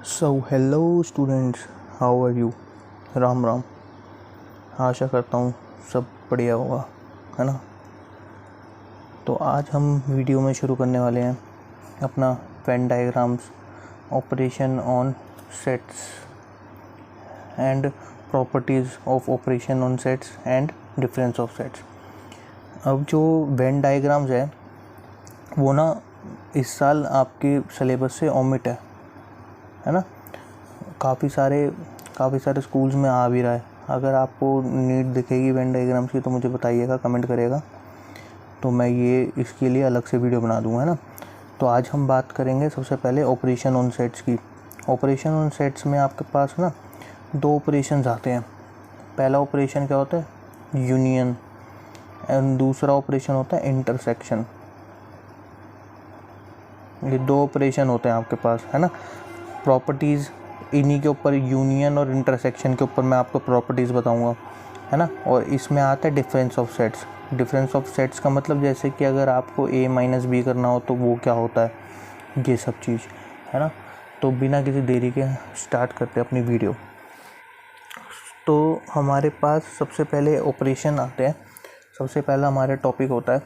So hello students, how are you. Ram Ram. आशा करता हूँ सब बढ़िया होगा, है ना। तो आज हम वीडियो में शुरू करने वाले हैं अपना Venn diagrams, operation on sets and properties of operation on sets and difference of sets. अब जो वेन डायग्राम्स है वो ना इस साल आपके सिलेबस से ओमिट है ना। काफ़ी सारे स्कूल्स में आ भी रहा है। अगर आपको नीड दिखेगी वेन डायग्राम्स की तो मुझे बताइएगा, कमेंट करेगा, तो मैं ये इसके लिए अलग से वीडियो बना दूँगा, है ना। तो आज हम बात करेंगे सबसे पहले ऑपरेशन ऑन सेट्स की। ऑपरेशन ऑन सेट्स में आपके पास ना दो ऑपरेशंस आते हैं। पहला ऑपरेशन क्या होता है, यूनियन, एंड दूसरा ऑपरेशन होता है इंटरसेक्शन। ये दो ऑपरेशन होते हैं आपके पास, है ना। प्रॉपर्टीज़ इन्हीं के ऊपर, यूनियन और इंटरसेक्शन के ऊपर मैं आपको प्रॉपर्टीज़ बताऊंगा, है ना। और इसमें आता है difference of sets. Difference of sets का मतलब जैसे कि अगर आपको a माइनस बी करना हो तो वो क्या होता है, ये सब चीज़, है ना। तो बिना किसी देरी के स्टार्ट करते हैं अपनी वीडियो। तो हमारे पास सबसे पहले ऑपरेशन आते हैं। सबसे पहला हमारा टॉपिक होता है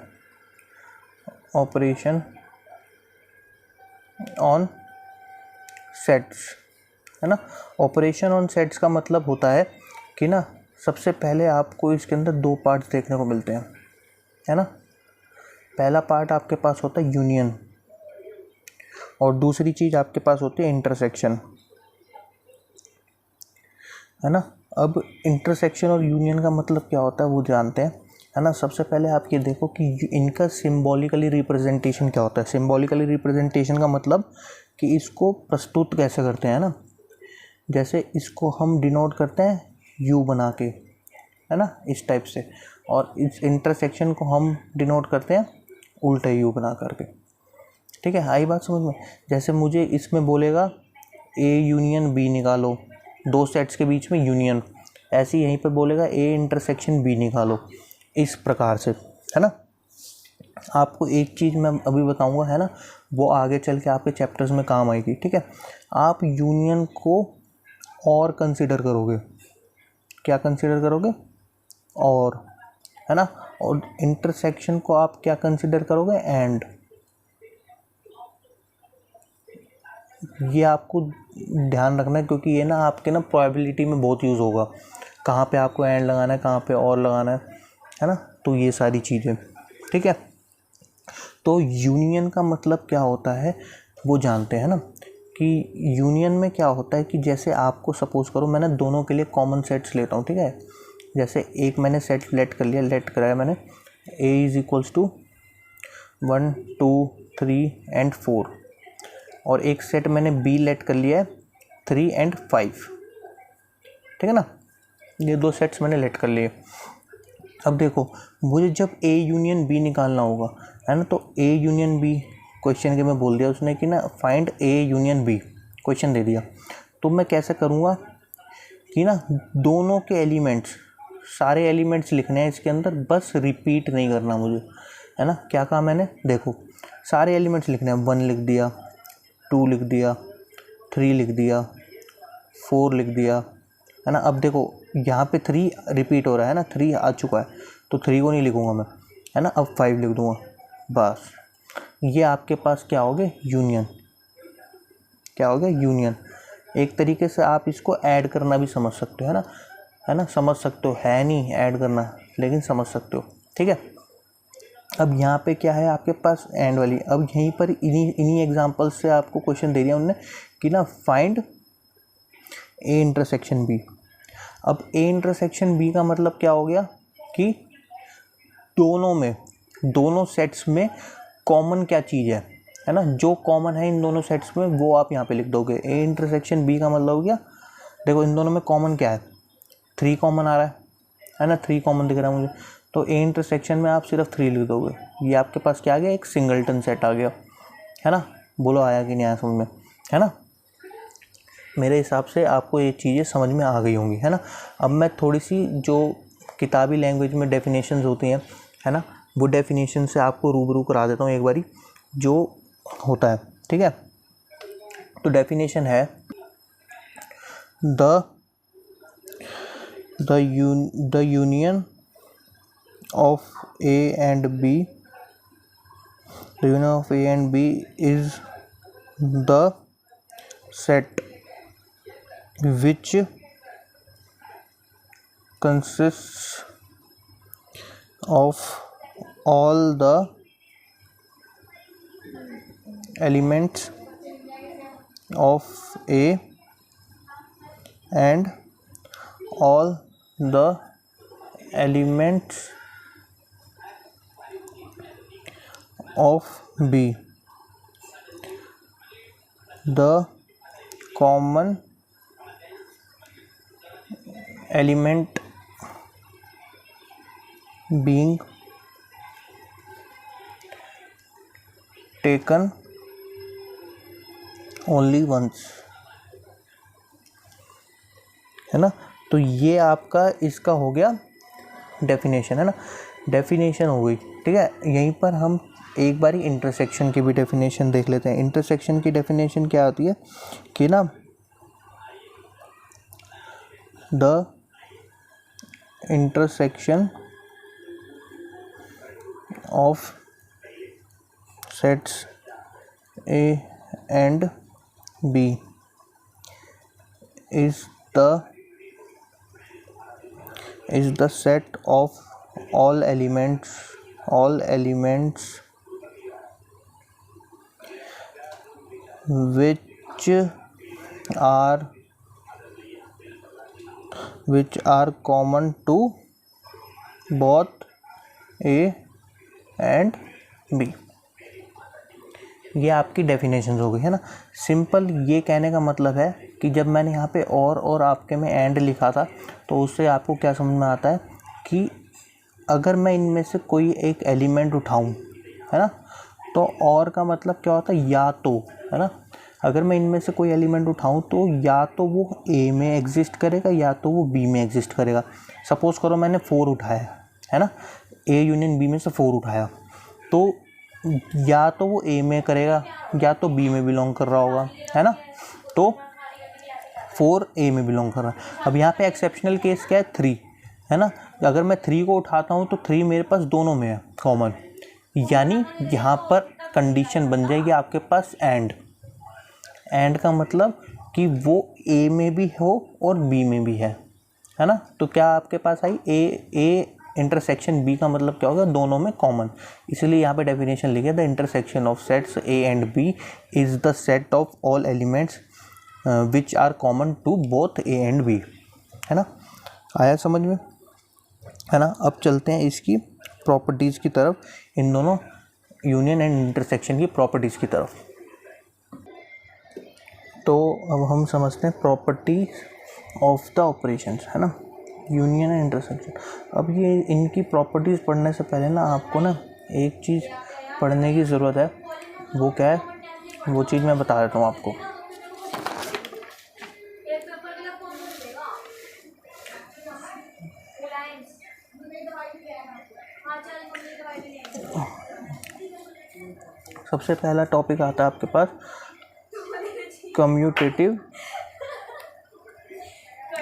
ऑपरेशन ऑन सेट्स, है ना। ऑपरेशन ऑन सेट्स का मतलब होता है कि ना सबसे पहले आपको इसके अंदर दो पार्ट्स देखने को मिलते हैं, है ना। पहला पार्ट आपके पास होता है यूनियन और दूसरी चीज़ आपके पास होती है इंटरसेक्शन, है ना। अब इंटरसेक्शन और यूनियन का मतलब क्या होता है वो जानते हैं, है ना। सबसे पहले आप ये देखो कि इनका सिंबॉलिकली रिप्रेजेंटेशन क्या होता है। सिंबॉलिकली रिप्रेजेंटेशन का मतलब कि इसको प्रस्तुत कैसे करते हैं ना। जैसे इसको हम डिनोट करते हैं यू बना के, है ना, इस टाइप से। और इस इंटरसेक्शन को हम डिनोट करते हैं उल्टे यू बना करके। ठीक है, आई बात समझ में। जैसे मुझे इसमें बोलेगा ए यूनियन बी निकालो, दो सेट्स के बीच में यूनियन, ऐसे ही यहीं पे बोलेगा ए इंटरसेक्शन बी निकालो, इस प्रकार से, है ना। आपको एक चीज़ मैं अभी बताऊंगा, है ना, वो आगे चल के आपके चैप्टर्स में काम आएगी। ठीक है, आप यूनियन को और कंसीडर करोगे, क्या कंसीडर करोगे, और, है ना। और इंटरसेक्शन को आप क्या कंसीडर करोगे, एंड। ये आपको ध्यान रखना है क्योंकि ये ना आपके ना प्रोबेबिलिटी में बहुत यूज़ होगा, कहाँ पे आपको एंड लगाना है, कहाँ पे और लगाना है ना। तो ये सारी चीज़ें, ठीक है। तो यूनियन का मतलब क्या होता है वो जानते हैं ना, कि यूनियन में क्या होता है कि जैसे आपको सपोज करो मैंने दोनों के लिए कॉमन सेट्स लेता हूँ, ठीक है। जैसे एक मैंने सेट लेट कर लिया, लेट कराया मैंने a is equals to 1 2 3 and 4, और एक सेट मैंने b लेट कर लिया है 3 एंड 5, ठीक है ना। ये दो सेट्स मैंने लेट कर लिए। अब देखो मुझे जब a यूनियन b निकालना होगा, है ना, तो a यूनियन b क्वेश्चन के में बोल दिया उसने कि ना find a union b, question दे दिया। तो मैं कैसे करूँगा कि ना दोनों के एलिमेंट्स, सारे एलिमेंट्स लिखने हैं इसके अंदर, बस रिपीट नहीं करना मुझे, है ना। क्या कहा मैंने, देखो सारे एलिमेंट्स लिखने हैं, 1 लिख दिया, 2 लिख दिया, 3 लिख दिया, 4 लिख दिया, है ना। अब देखो यहाँ पे 3 रिपीट हो रहा है ना, 3 आ चुका है तो 3 को नहीं लिखूँगा मैं, है ना। अब 5 लिख दूँगा, बस। ये आपके पास क्या हो गया, यूनियन। क्या हो गया, यूनियन। एक तरीके से आप इसको ऐड करना भी समझ सकते हो, है ना, समझ सकते हो, है नहीं ऐड करना, लेकिन समझ सकते हो, ठीक है। अब यहाँ पे क्या है आपके पास, एंड वाली। अब यहीं पर इन्हीं एग्जांपल्स से आपको क्वेश्चन दे दिया उन्होंने कि ना फाइंड ए इंटरसेक्शन बी। अब ए इंटरसेक्शन बी का मतलब क्या हो गया कि दोनों सेट्स में कॉमन क्या चीज़ है ना। जो कॉमन है इन दोनों सेट्स में वो आप यहाँ पे लिख दोगे। ए इंटरसेक्शन बी का मतलब हो गया, देखो इन दोनों में कॉमन क्या है, 3 कॉमन आ रहा है ना, 3 कॉमन दिख रहा है मुझे, तो ए इंटरसेक्शन में आप सिर्फ 3 लिख दोगे। ये आपके पास क्या आ गया, एक सिंगलटन सेट आ गया, है ना। बोलो आया कि नहीं आया समझ में, है ना। मेरे हिसाब से आपको ये चीज़ें समझ में आ गई होंगी, है ना। अब मैं थोड़ी सी जो किताबी लैंग्वेज में डेफिनेशंस होती हैं, है ना, वो डेफिनेशन से आपको रूबरू करा देता हूँ एक बारी जो होता है, ठीक है। तो डेफिनेशन है the union of A and B, the union of A and B is the set which consists of all the elements of A and all the elements of B. The common element being taken only once, है ना। तो ये आपका इसका हो गया definition, है ना, डेफिनेशन हो गई। ठीक है, यहीं पर हम एक बारी इंटरसेक्शन की भी डेफिनेशन देख लेते हैं। इंटरसेक्शन की डेफिनेशन क्या होती है कि ना, the intersection of sets A and B is the set of all elements which are common to both A and B। ये आपकी डेफिनेशन हो गई, है ना। सिंपल ये कहने का मतलब है कि जब मैंने यहाँ पे और आपके में एंड लिखा था, तो उससे आपको क्या समझ में आता है कि अगर मैं इनमें से कोई एक एलिमेंट उठाऊं, है ना, तो और का मतलब क्या होता है, या तो, है ना, अगर मैं इनमें से कोई एलिमेंट उठाऊं तो या तो वो ए में एग्जिस्ट करेगा या तो वो बी में एग्जिस्ट करेगा। सपोज करो मैंने 4 उठाया, है ना, ए यूनियन बी में से 4 उठाया, तो या तो वो ए में करेगा या तो बी में बिलोंग कर रहा होगा, है ना। तो 4 ए में बिलोंग कर रहा है। अब यहाँ पे एक्सेप्शनल केस क्या है, 3, है ना। अगर मैं 3 को उठाता हूँ तो 3 मेरे पास दोनों में है कॉमन, यानी यहाँ पर कंडीशन बन जाएगी आपके पास एंड का मतलब कि वो ए में भी हो और बी में भी है ना। तो क्या आपके पास आई, ए इंटरसेक्शन बी का मतलब क्या होगा, दोनों में कॉमन। इसलिए यहाँ पे डेफिनेशन लिखे, the intersection of sets A and B is the set of all elements which are common to both A and B, है ना। आया समझ में, है ना। अब चलते हैं इसकी प्रॉपर्टीज़ की तरफ, इन दोनों यूनियन एंड इंटरसेक्शन की प्रॉपर्टीज़ की तरफ। तो अब हम समझते हैं प्रॉपर्टीज ऑफ द ऑपरेशंस, है ना, यूनियन एंड इंटरसेक्शन। अब ये इनकी प्रॉपर्टीज़ पढ़ने से पहले ना आपको ना एक चीज़ पढ़ने की ज़रूरत है, वो क्या है, वो चीज़ मैं बता देता हूँ आपको। सबसे पहला टॉपिक आता है आपके पास कम्यूटेटिव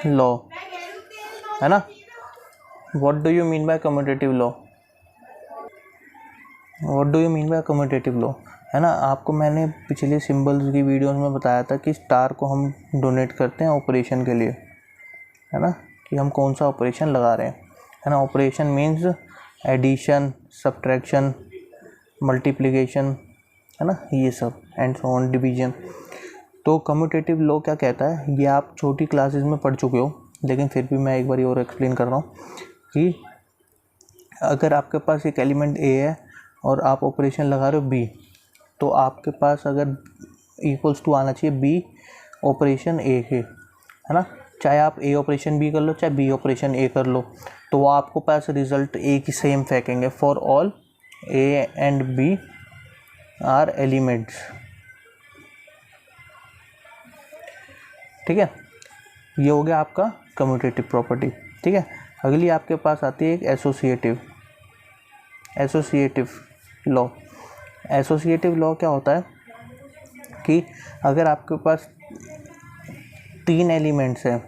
लॉ, है ना। What do you mean by commutative law, what do you mean by commutative law, है ना। आपको मैंने पिछले सिंबल्स की वीडियोस में बताया था कि स्टार को हम डोनेट करते हैं ऑपरेशन के लिए, है ना, कि हम कौन सा ऑपरेशन लगा रहे हैं, है ना। Operation means addition, subtraction, multiplication, है ना, ये सब, एंड सो ऑन, डिवीजन। तो कम्यूटेटिव लॉ क्या कहता है, ये आप छोटी क्लासेस में पढ़ चुके हो, लेकिन फिर भी मैं एक बार और एक्सप्लेन कर रहा हूँ कि अगर आपके पास एक एलिमेंट ए है और आप ऑपरेशन लगा रहे हो बी, तो आपके पास अगर इक्वल्स टू आना चाहिए बी ऑपरेशन ए के, है ना। चाहे आप ए ऑपरेशन बी कर लो, चाहे बी ऑपरेशन ए कर लो, तो वो आपको पास रिजल्ट ए की सेम फेंकेंगे for all A and B are elements, ठीक है। ये हो गया आपका कम्यूटेटिव प्रॉपर्टी, ठीक है। अगली आपके पास आती है एक एसोसिएटिव लॉ। एसोसिएटिव लॉ क्या होता है कि अगर आपके पास 3 एलिमेंट्स हैं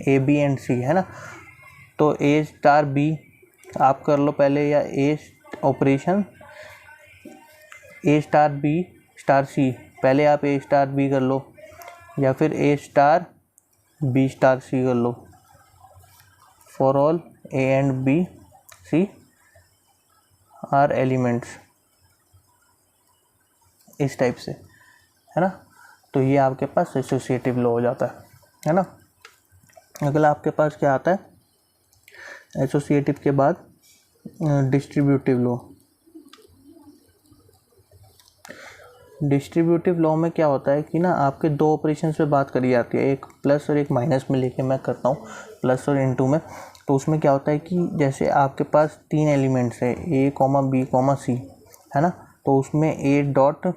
ए बी एंड सी, है ना। तो ए स्टार बी आप कर लो पहले, या A operation A star B star C, पहले आप ए स्टार बी कर लो, या फिर A star B star C कर लो। For all A and B C are elements, इस टाइप से, है ना। तो ये आपके पास एसोसिएटिव लॉ हो जाता है ना। अगला आपके पास क्या आता है एसोसिएटिव के बाद, डिस्ट्रीब्यूटिव लॉ। डिस्ट्रीब्यूटिव लॉ में क्या होता है कि ना आपके दो ऑपरेशन पे बात करी जाती है, एक प्लस और एक माइनस में लेके मैं करता हूँ, प्लस और इनटू में। तो उसमें क्या होता है कि जैसे आपके पास 3 एलिमेंट्स है ए कॉमा बी कॉमा सी, है ना। तो उसमें ए डॉट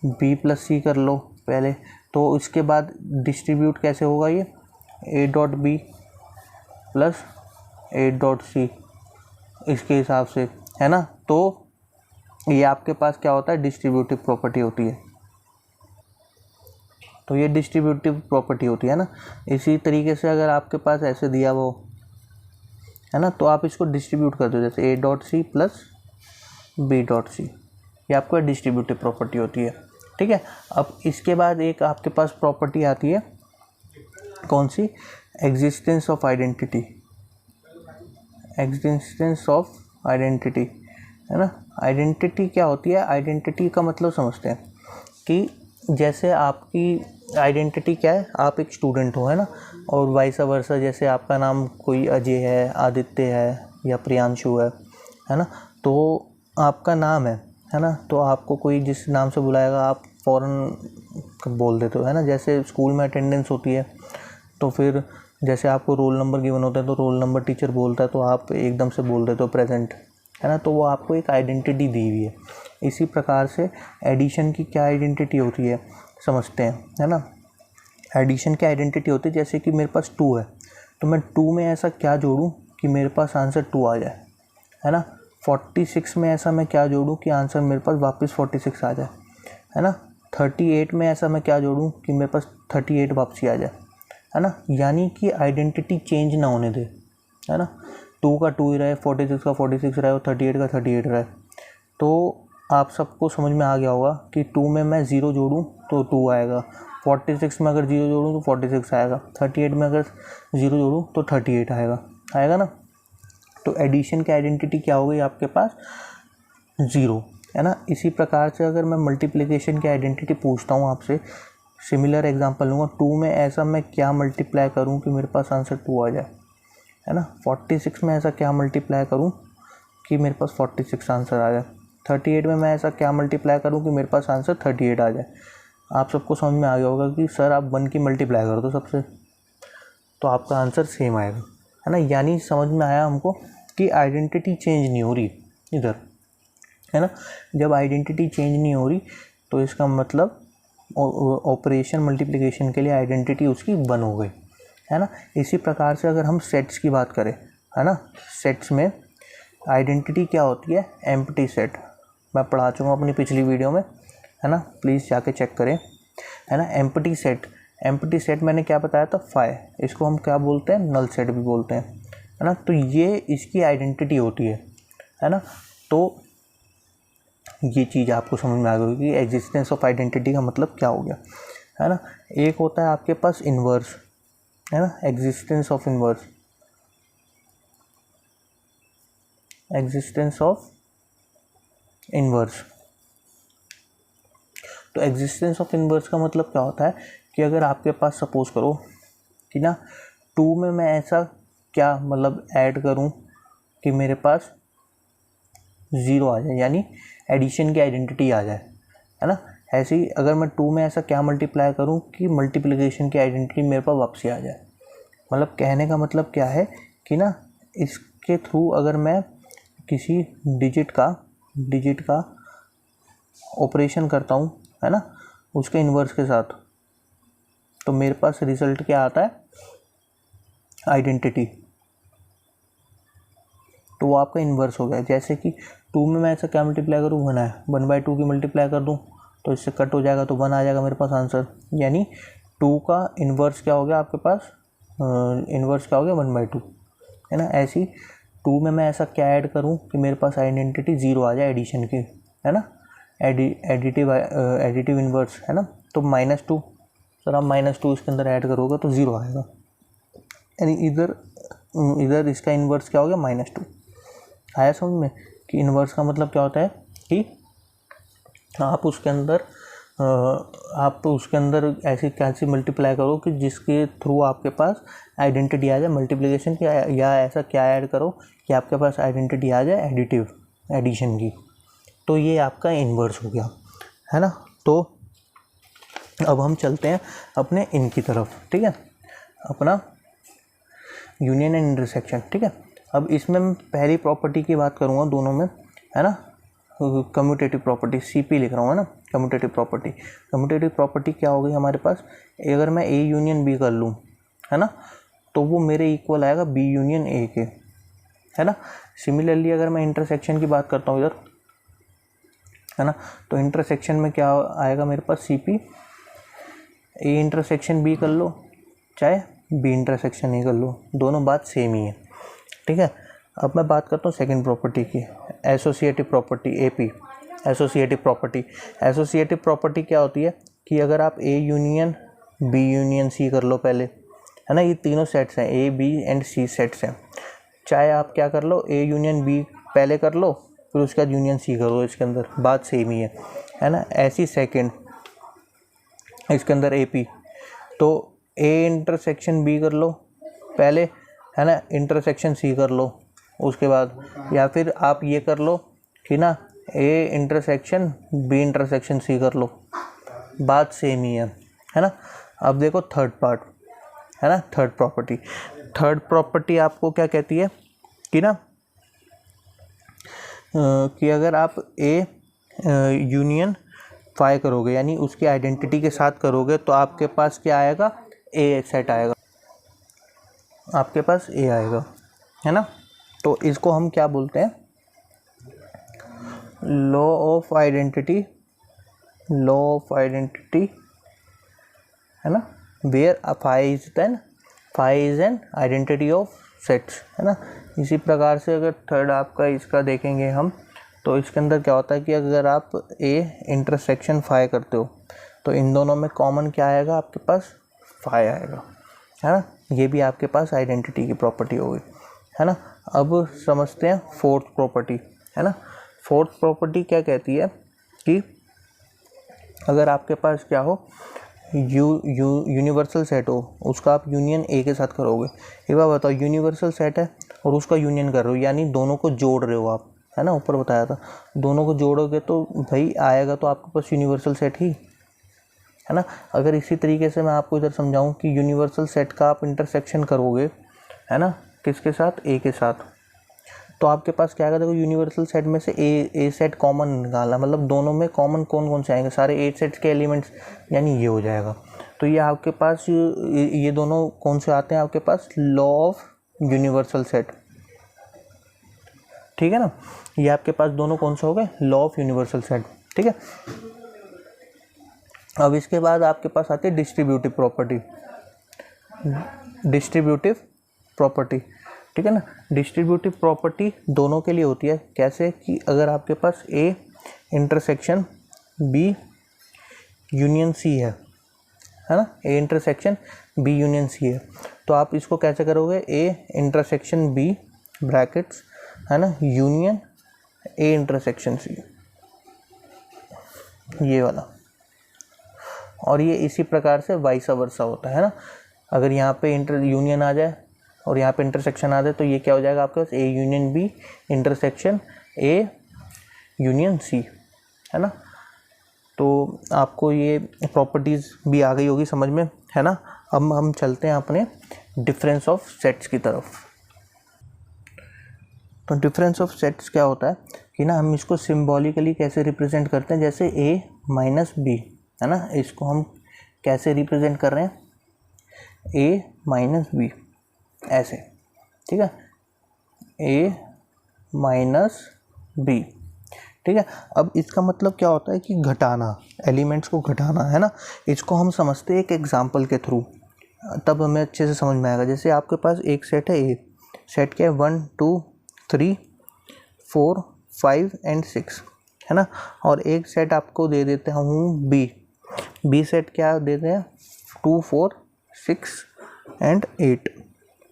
बी प्लस सी कर लो पहले, तो इसके बाद डिस्ट्रीब्यूट कैसे होगा ये, A dot B plus A dot C, इसके हिसाब से, है ना। तो ये आपके पास क्या होता है, डिस्ट्रीब्यूटिव प्रॉपर्टी होती है। तो ये डिस्ट्रीब्यूटिव प्रॉपर्टी होती है ना। इसी तरीके से अगर आपके पास ऐसे दिया वो, है ना, तो आप इसको डिस्ट्रीब्यूट कर दो, जैसे A dot C plus B dot C, ये आपको डिस्ट्रीब्यूटिव प्रॉपर्टी होती है, ठीक है। अब इसके बाद एक आपके पास प्रॉपर्टी आती है, कौन सी, existence of identity. Existence of identity, है ना। आइडेंटिटी क्या होती है, आइडेंटिटी का मतलब समझते हैं कि जैसे आपकी आइडेंटिटी क्या है, आप एक स्टूडेंट हो, है ना, और वाइस वर्सा, जैसे आपका नाम कोई अजय है, आदित्य है या प्रियांशु है ना। तो आपका नाम है ना, तो आपको कोई जिस नाम से बुलाएगा आप फ़ौरन बोल देते हो, है ना। जैसे स्कूल में अटेंडेंस होती है, तो फिर जैसे आपको रोल नंबर गिवन होता है, तो रोल नंबर टीचर बोलता है तो आप एकदम से बोल देते हो प्रेजेंट, है ना। तो वो आपको एक आइडेंटिटी दी हुई है। इसी प्रकार से एडिशन की क्या आइडेंटिटी होती है समझते हैं, है ना। एडिशन की आइडेंटिटी होती है, जैसे कि मेरे पास 2 है, तो मैं 2 में ऐसा क्या जोड़ूं कि मेरे पास आंसर 2 आ जाए, है ना। 46 में ऐसा मैं क्या जोड़ूं कि आंसर मेरे पास वापस 46 आ जाए, है ना। 38 में ऐसा मैं क्या जोड़ूं कि मेरे पास 38 वापसी आ जाए, है ना। यानी कि आइडेंटिटी चेंज ना होने दे, है ना। 2 का 2 ही रहे, 46 का 46 रहे और 38 का 38 रहे। तो आप सबको समझ में आ गया होगा कि 2 में मैं 0 जोड़ूं तो 2 आएगा, 46 में अगर 0 जोड़ूं तो 46 आएगा, 38 में अगर 0 जोड़ूं तो 38 आएगा ना। तो एडिशन की आइडेंटिटी क्या हो गई आपके पास, 0, है ना। इसी प्रकार से अगर मैं मल्टीप्लिकेशन की आइडेंटिटी पूछता हूँ आपसे, सिमिलर एग्जांपल लूँगा, 2 में ऐसा मैं क्या मल्टीप्लाई करूँ कि मेरे पास आंसर 2 आ जाए, है ना। 46 में ऐसा क्या मल्टीप्लाई करूँ कि मेरे पास 46 आंसर आ जाए। 38 में मैं ऐसा क्या मल्टीप्लाई करूँ कि मेरे पास आंसर 38 आ जाए। आप सबको समझ में आ गया होगा कि सर आप 1 की मल्टीप्लाई कर दो सबसे, तो आपका आंसर सेम आएगा, है ना। यानी समझ में आया हमको कि आइडेंटिटी चेंज नहीं हो रही इधर, है ना। जब आइडेंटिटी चेंज नहीं हो रही तो इसका मतलब ऑपरेशन मल्टीप्लिकेशन के लिए आइडेंटिटी उसकी 1 हो गई, है ना। इसी प्रकार से अगर हम सेट्स की बात करें, है ना, सेट्स में आइडेंटिटी क्या होती है, एम्प्टी सेट। मैं पढ़ा चुका हूँ अपनी पिछली वीडियो में, है ना, प्लीज़ जाके चेक करें, है ना। एम्प्टी सेट मैंने क्या बताया था, फाई, इसको हम क्या बोलते हैं, नल सेट भी बोलते हैं, है ना। तो ये इसकी आइडेंटिटी होती है ना। तो ये चीज़ आपको समझ में आ गई कि एग्जिस्टेंस ऑफ आइडेंटिटी का मतलब क्या हो गया, है ना। एक होता है आपके पास इन्वर्स, है ना, existence of inverse, existence of inverse. तो एग्जिस्टेंस ऑफ इन्वर्स का मतलब क्या होता है कि अगर आपके पास सपोज करो कि ना 2 में मैं ऐसा क्या मतलब ऐड करूं कि मेरे पास 0 आ जाए, यानी एडिशन की आइडेंटिटी आ जाए, है ना। ऐसे ही अगर मैं 2 में ऐसा क्या मल्टीप्लाई करूं कि मल्टीप्लिकेशन की आइडेंटिटी मेरे पास वापसी आ जाए। मतलब कहने का मतलब क्या है कि ना इसके थ्रू अगर मैं किसी डिजिट का ऑपरेशन करता हूँ, है ना, उसके इन्वर्स के साथ, तो मेरे पास रिजल्ट क्या आता है, आइडेंटिटी। तो वो आपका इन्वर्स हो गया। जैसे कि 2 में मैं ऐसा क्या मल्टीप्लाई करूँ, 1 है, 1/2 की मल्टीप्लाई कर दूँ तो इससे कट हो जाएगा तो 1 आ जाएगा मेरे पास आंसर। यानी 2 का इन्वर्स क्या हो गया आपके पास, इन्वर्स क्या हो गया 1/2, है ना। ऐसी 2 में मैं ऐसा क्या ऐड करूं कि मेरे पास आइडेंटिटी 0 आ जाए एडिशन की, है ना, एडिटिव इन्वर्स, है ना। तो -2, सर आप -2 इसके अंदर ऐड करोगे तो 0 आएगा, यानी इधर इसका इन्वर्स क्या हो गया -2। आया समझ में कि इन्वर्स का मतलब क्या होता है कि आप उसके अंदर ऐसी कैसी मल्टीप्लाई करो कि जिसके थ्रू आपके पास आइडेंटिटी आ जाए मल्टीप्लिकेशन की, या ऐसा क्या ऐड करो कि आपके पास आइडेंटिटी आ जाए एडिशन की। तो ये आपका इन्वर्स हो गया, है ना। तो अब हम चलते हैं अपने इनकी तरफ, ठीक है, अपना यूनियन एंड इंटरसेक्शन, ठीक है। अब इसमें मैं पहली प्रॉपर्टी की बात करूँगा दोनों में, है ना, कम्यूटेटिव प्रॉपर्टी, CP लिख रहा हूँ, है ना। कम्यूटेटिव प्रॉपर्टी क्या हो गई हमारे पास, अगर मैं A यूनियन B कर लूँ, है ना, तो वो मेरे इक्वल आएगा B यूनियन A के, है ना। सिमिलरली अगर मैं इंटरसेक्शन की बात करता हूँ इधर, है ना, तो इंटरसेक्शन में क्या आएगा मेरे पास, CP A इंटरसेक्शन B कर लो चाहे B इंटरसेक्शन A कर लो, दोनों बात सेम ही है, ठीक है। अब मैं बात करता हूँ सेकंड प्रॉपर्टी की, associative property, AP associative property क्या होती है कि अगर आप A union B union C कर लो पहले, है ना, ये तीनों सेट्स हैं, A B and C sets हैं, चाहे आप क्या कर लो A यूनियन B पहले कर लो फिर उसके बाद यूनियन C करो, इसके अंदर बात सेम ही है ना। ऐसी सेकंड इसके अंदर AP, तो A इंटरसेक्शन B कर लो पहले, है ना, इंटरसेक्शन C कर लो उसके बाद, या फिर आप ये कर लो कि ना A intersection B intersection C कर लो, बात सेम ही है ना। अब देखो थर्ड पार्ट, है ना, थर्ड प्रॉपर्टी आपको क्या कहती है कि ना कि अगर आप A यूनियन फाई करोगे, यानी उसकी आइडेंटिटी के साथ करोगे, तो आपके पास क्या आएगा, A सेट आएगा, आपके पास A आएगा, है ना। तो इसको हम क्या बोलते हैं, लॉ ऑफ आइडेंटिटी, है ना, where phi is an identity of sets, है ना। इसी प्रकार से अगर थर्ड आपका इसका देखेंगे हम, तो इसके अंदर क्या होता है कि अगर आप A इंटरसेक्शन फाई करते हो तो इन दोनों में कॉमन क्या आएगा, आपके पास फाई आएगा, है ना। ये भी आपके पास आइडेंटिटी की प्रॉपर्टी होगी, है ना। अब समझते हैं फोर्थ प्रॉपर्टी, है ना। फोर्थ प्रॉपर्टी क्या कहती है कि अगर आपके पास क्या हो, यूनिवर्सल सेट हो, उसका आप यूनियन A के साथ करोगे, एक बार बताओ, यूनिवर्सल सेट है और उसका यूनियन कर रहे हो, यानी दोनों को जोड़ रहे हो आप, है ना, ऊपर बताया था, दोनों को जोड़ोगे तो भाई आएगा तो आपके पास यूनिवर्सल सेट ही, है ना। अगर इसी तरीके से मैं आपको इधर समझाऊं कि यूनिवर्सल सेट का आप इंटरसेक्शन करोगे, है ना, किसके साथ, A के साथ, तो आपके पास क्या आएगा, देखो यूनिवर्सल सेट में से ए सेट कॉमन निकालना, मतलब दोनों में कॉमन कौन कौन से आएंगे, सारे A सेट्स के एलिमेंट्स, यानी ये हो जाएगा। तो ये आपके पास ये दोनों कौन से आते हैं आपके पास, लॉ ऑफ यूनिवर्सल सेट, ठीक है ना। ये आपके पास दोनों कौन से हो गए, लॉ ऑफ यूनिवर्सल सेट, ठीक है। अब इसके बाद आपके पास आती है डिस्ट्रीब्यूटिव प्रॉपर्टी, ठीक है ना। डिस्ट्रीब्यूटिव प्रॉपर्टी दोनों के लिए होती है, कैसे कि अगर आपके पास A intersection B union C है ना, A intersection B union C है, तो आप इसको कैसे करोगे, A इंटरसेक्शन B ब्रैकेट्स, है ना, यूनियन A इंटरसेक्शन C, ये वाला, और ये इसी प्रकार से वाइस वर्सा होता है ना। अगर यहाँ पे यूनियन आ जाए और यहाँ पे इंटरसेक्शन आ जाए तो ये क्या हो जाएगा आपके पास, A union B intersection A union C, है ना। तो आपको ये प्रॉपर्टीज़ भी आ गई होगी समझ में, है ना। अब हम चलते हैं अपने डिफरेंस ऑफ सेट्स की तरफ। तो डिफरेंस ऑफ सेट्स क्या होता है कि ना हम इसको सिम्बॉलिकली कैसे रिप्रेजेंट करते हैं, जैसे A माइनस B, है ना, इसको हम कैसे रिप्रेजेंट कर रहे हैं, A माइनस B, ऐसे, ठीक है, A माइनस B, ठीक है। अब इसका मतलब क्या होता है कि घटाना, एलिमेंट्स को घटाना, है ना। इसको हम समझते हैं एक एग्जांपल के थ्रू, तब हमें अच्छे से समझ में आएगा। जैसे आपके पास एक सेट है, ए सेट क्या है, 1 2 3 4 5 एंड 6, है ना। और एक सेट आपको दे देते हूँ बी सेट क्या देते हैं, 2 4 6 एंड 8,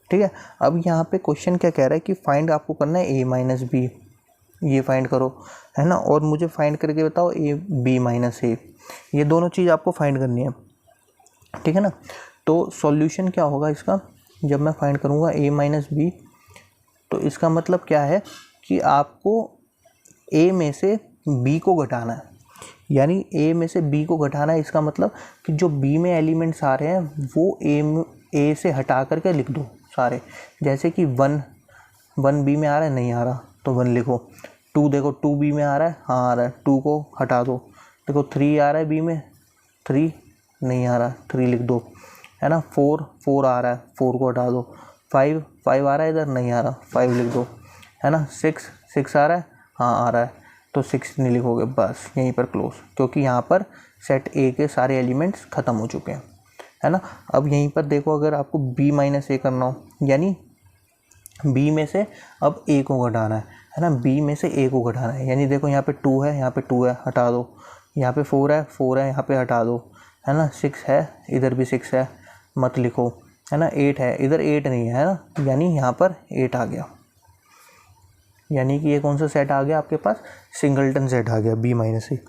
ठीक है। अब यहाँ पे क्वेश्चन क्या कह रहा है कि फाइंड आपको करना है a माइनस बी, ये फाइंड करो, है ना। और मुझे फाइंड करके बताओ a b माइनस a, ये दोनों चीज़ आपको फाइंड करनी है, ठीक है ना। तो सॉल्यूशन क्या होगा इसका, जब मैं फाइंड करूँगा a माइनस बी, तो इसका मतलब क्या है कि आपको a में से b को घटाना है, यानी a में से b को घटाना है। इसका मतलब कि जो b में एलिमेंट्स आ रहे हैं वो a से हटा करके लिख दो सारे। जैसे कि 1 बी में आ रहा है, नहीं आ रहा तो 1 लिखो। 2 देखो 2 बी में आ रहा है, हाँ आ रहा है, 2 को हटा दो। देखो 3 आ रहा है बी में, 3 नहीं आ रहा, 3 लिख दो, है ना। 4 आ रहा है, 4 को हटा दो। 5 आ रहा है इधर, नहीं आ रहा, 5 लिख दो, है ना। 6 आ रहा है, हाँ आ रहा है, तो 6 नहीं लिखोगे, बस यहीं पर क्लोज, क्योंकि यहाँ पर सेट ए के सारे एलिमेंट्स ख़त्म हो चुके हैं, है ना। अब यहीं पर देखो, अगर आपको b माइनस ए करना हो, यानी b में से अब a को घटाना है ना, b में से a को घटाना है। यानी देखो यहाँ पे 2 है, यहाँ पे 2 है, हटा दो। यहाँ पे 4 है, यहाँ पे हटा दो, है ना। 6 है, इधर भी 6 है, मत लिखो, है ना। 8 है, इधर 8 नहीं है ना, यानी यहाँ पर 8 आ गया। यानी कि ये कौन सा सेट आ गया आपके पास, सिंगलटन सेट आ गया b माइनस ए,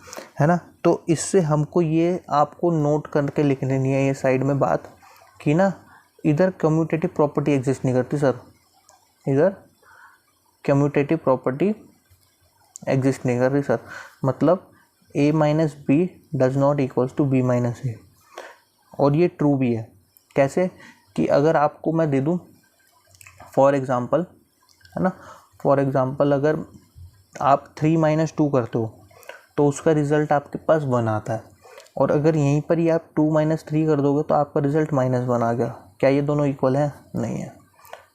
है ना। तो इससे हमको ये आपको नोट करके लिख लेनी है ये साइड में बात, कि ना इधर कम्यूटेटिव प्रॉपर्टी एग्जिस्ट नहीं करती सर, इधर कम्यूटेटिव प्रॉपर्टी एग्जिस्ट नहीं कर रही सर। मतलब a minus B does not equals to b minus A. और ये ट्रू भी है। कैसे, कि अगर आपको मैं दे दूँ फॉर एग्ज़ाम्पल, है ना, फॉर एग्ज़ाम्पल अगर आप 3 माइनस 2 करते हो तो उसका रिज़ल्ट आपके पास 1 आता है। और अगर यहीं पर ही आप 2 माइनस 3 कर दोगे तो आपका रिज़ल्ट -1 आ गया। क्या ये दोनों इक्वल हैं? नहीं है।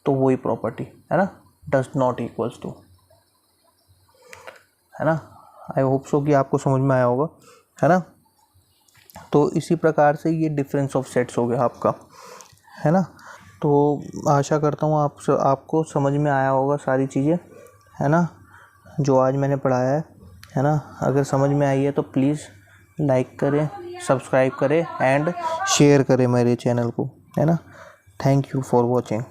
तो वही प्रॉपर्टी है ना, डज नॉट इक्वल्स टू, है ना। आई होप सो कि आपको समझ में आया होगा, है ना। तो इसी प्रकार से ये डिफरेंस ऑफ सेट्स हो गया आपका, है ना। तो आशा करता हूँ आपको समझ में आया होगा सारी चीज़ें, है ना, जो आज मैंने पढ़ाया है ना। अगर समझ में आई है तो प्लीज़ लाइक करें, सब्सक्राइब करें एंड शेयर करें मेरे चैनल को, है ना। Thank you for watching.